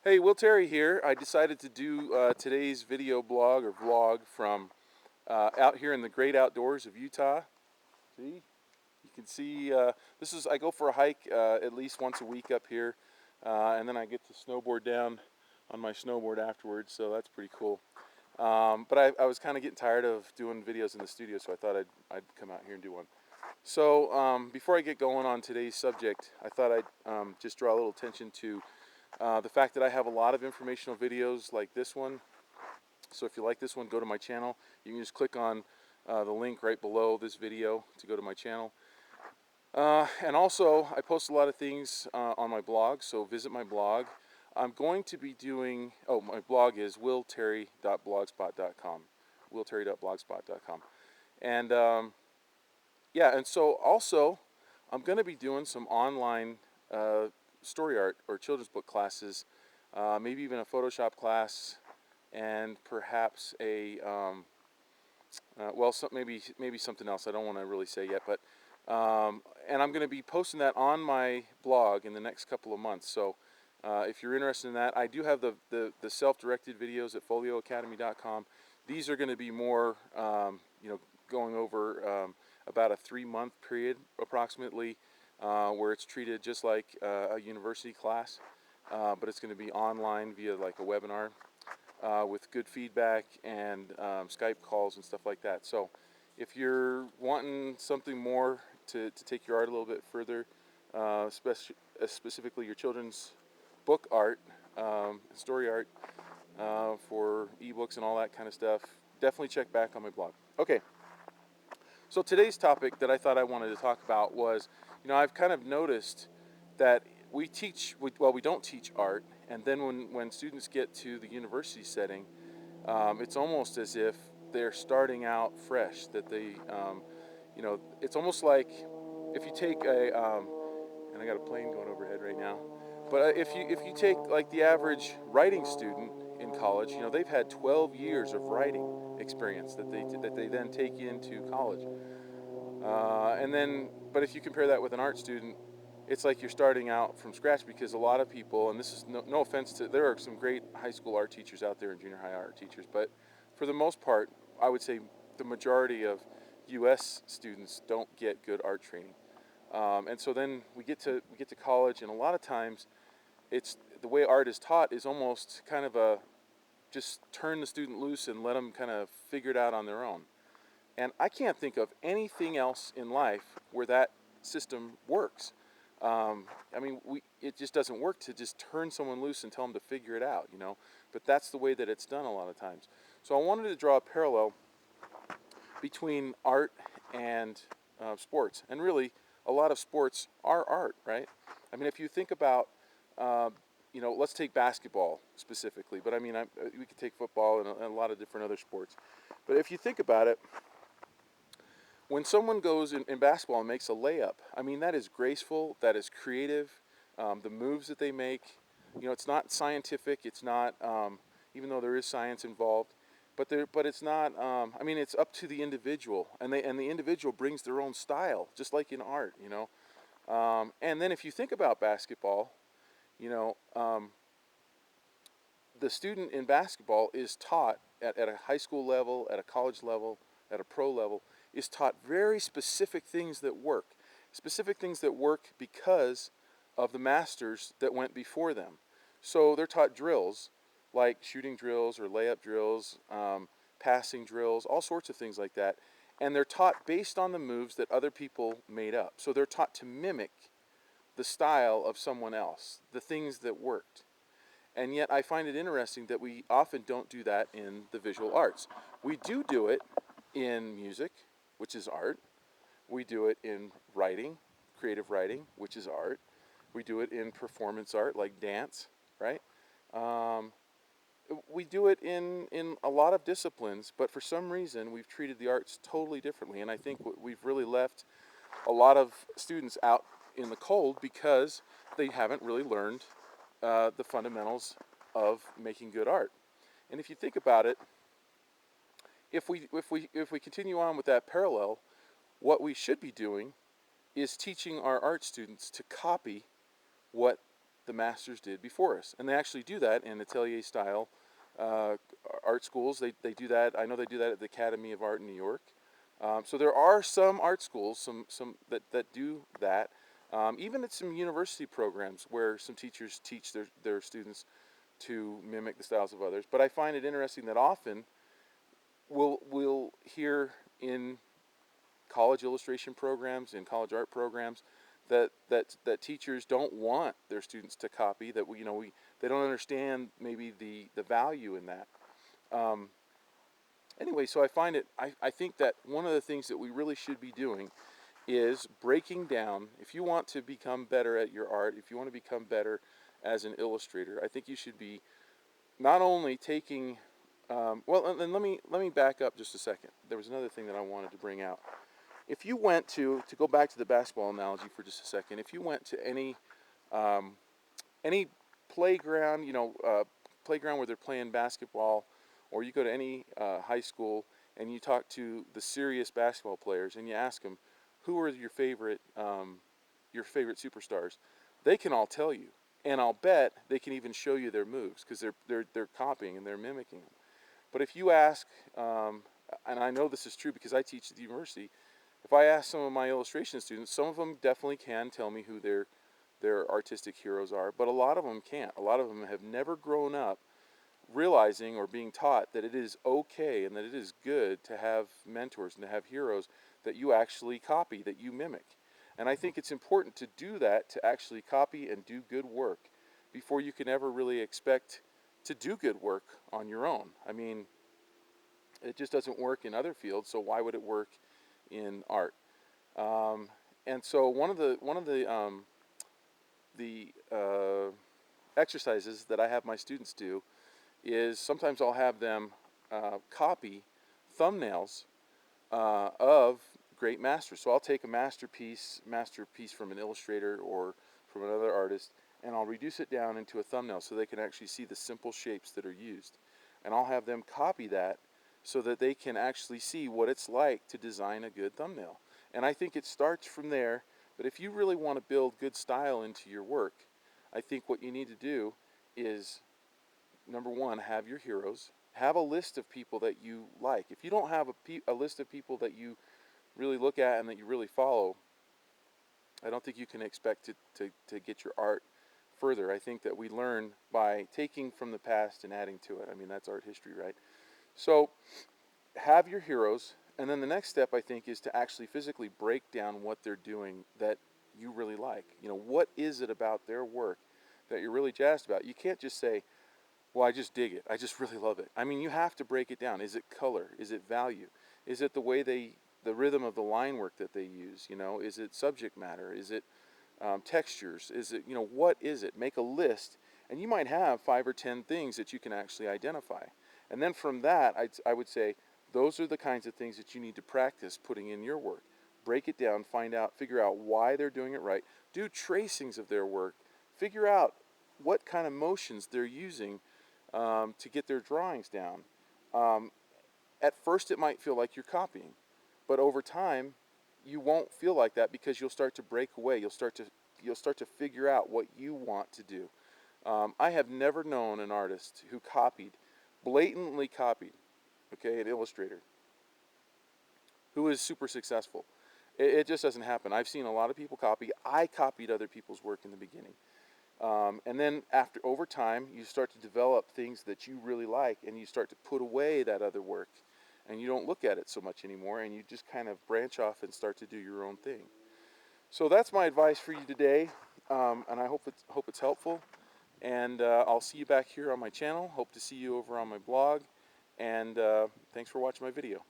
Hey, Will Terry here. I decided to do today's video blog or vlog from out here in the great outdoors of Utah. See, you can see I go for a hike at least once a week up here, and then I get to snowboard down on my snowboard afterwards, so that's pretty cool. But I was kind of getting tired of doing videos in the studio, so I thought I'd come out here and do one. So before I get going on today's subject, I thought I'd just draw a little attention to the fact that I have a lot of informational videos like this one. So if you like this one, go to my channel. You can just click on the link right below this video to go to my channel. And also, I post a lot of things on my blog, so visit my blog. I'm going to be doing, my blog is willterry.blogspot.com. willterry.blogspot.com. And yeah, and so also, I'm going to be doing some online story art or children's book classes, maybe even a Photoshop class, and perhaps a maybe something else. I don't want to really say yet, but and I'm going to be posting that on my blog in the next couple of months. So if you're interested in that, I do have the self-directed videos at folioacademy.com. These are going to be more going over about a 3-month period approximately, where it's treated just like a university class, but it's going to be online via like a webinar with good feedback and Skype calls and stuff like that. So if you're wanting something more to take your art a little bit further, specifically your children's book art, story art, for ebooks and all that kind of stuff, definitely check back on my blog. Okay. So today's topic that I thought I wanted to talk about was, I've kind of noticed that we don't teach art, and then when students get to the university setting, it's almost as if they're starting out fresh. That it's almost like if you take and I got a plane going overhead right now, but if you take like the average writing student in college, they've had 12 years of writing experience that they then take into college. But if you compare that with an art student, it's like you're starting out from scratch, because a lot of people, and this is no offense to, there are some great high school art teachers out there and junior high art teachers, but for the most part, I would say the majority of U.S. students don't get good art training. And so then we get to college, and a lot of times, it's the way art is taught is almost kind of a just turn the student loose and let them kind of figure it out on their own. And I can't think of anything else in life where that system works. It just doesn't work to just turn someone loose and tell them to figure it out, But that's the way that it's done a lot of times. So I wanted to draw a parallel between art and sports. And really, a lot of sports are art, right? I mean, if you think about, let's take basketball specifically, but we could take football and a lot of different other sports. But if you think about it, when someone goes in basketball and makes a layup, that is graceful, that is creative. The moves that they make, it's not scientific. It's not, even though there is science involved, but it's not. It's up to the individual, and the individual brings their own style, just like in art, And then if you think about basketball, the student in basketball is taught at a high school level, at a college level, at a pro level, is taught very specific things that work. Specific things that work because of the masters that went before them. So they're taught drills, like shooting drills or layup drills, passing drills, all sorts of things like that. And they're taught based on the moves that other people made up. So they're taught to mimic the style of someone else, the things that worked. And yet I find it interesting that we often don't do that in the visual arts. We do it in music, which is art. We do it in writing, creative writing, which is art. We do it in performance art, like dance, right? We do it in a lot of disciplines, but for some reason we've treated the arts totally differently. And I think we've really left a lot of students out in the cold because they haven't really learned the fundamentals of making good art. And if you think about it, if we continue on with that parallel, what we should be doing is teaching our art students to copy what the masters did before us. And they actually do that in atelier style art schools. They do that. I know they do that at the Academy of Art in New York. So there are some art schools, some that do that. Even at some university programs where some teachers teach their students to mimic the styles of others. But I find it interesting that often we'll hear in college illustration programs, in college art programs, that teachers don't want their students to copy. That they don't understand maybe the value in that. Anyway, so I think that one of the things that we really should be doing is breaking down. If you want to become better at your art, if you want to become better as an illustrator, I think you should be not only taking well, and let me back up just a second. There was another thing that I wanted to bring out. If you went to go back to the basketball analogy for just a second, if you went to any playground, playground where they're playing basketball, or you go to any high school and you talk to the serious basketball players and you ask them, who are your favorite superstars? They can all tell you, and I'll bet they can even show you their moves because they're copying and they're mimicking them. But if you ask, and I know this is true because I teach at the university, if I ask some of my illustration students, some of them definitely can tell me who their artistic heroes are, but a lot of them can't. A lot of them have never grown up realizing or being taught that it is okay and that it is good to have mentors and to have heroes that you actually copy, that you mimic. And I think it's important to do that, to actually copy and do good work before you can ever really expect to do good work on your own. I mean, it just doesn't work in other fields, so why would it work in art? And so one of the exercises that I have my students do is sometimes I'll have them copy thumbnails of great masters. So I'll take a masterpiece from an illustrator or from another artist, and I'll reduce it down into a thumbnail so they can actually see the simple shapes that are used. And I'll have them copy that so that they can actually see what it's like to design a good thumbnail. And I think it starts from there, but if you really want to build good style into your work, I think what you need to do is, number one, have your heroes. Have a list of people that you like. If you don't have a list of people that you really look at and that you really follow, I don't think you can expect to get your art further. I think that we learn by taking from the past and adding to it. I mean, that's art history, right? So have your heroes, and then the next step, I think, is to actually physically break down what they're doing that you really like. What is it about their work that you're really jazzed about? You can't just say, well, I just dig it. I just really love it. I mean, you have to break it down. Is it color? Is it value? Is it the way the rhythm of the line work that they use? Is it subject matter? Is it textures? Is it, what is it? Make a list, and you might have 5 or 10 things that you can actually identify. And then from that, I would say, those are the kinds of things that you need to practice putting in your work. Break it down, figure out why they're doing it right. Do tracings of their work. Figure out what kind of motions they're using to get their drawings down. At first it might feel like you're copying, but over time you won't feel like that because you'll start to break away. You'll start to figure out what you want to do. I have never known an artist who blatantly copied, an illustrator, who is super successful. It just doesn't happen. I've seen a lot of people copy. I copied other people's work in the beginning. And then over time, you start to develop things that you really like, and you start to put away that other work, and you don't look at it so much anymore, and you just kind of branch off and start to do your own thing. So that's my advice for you today, and I hope it's helpful. And I'll see you back here on my channel. Hope to see you over on my blog, and thanks for watching my video.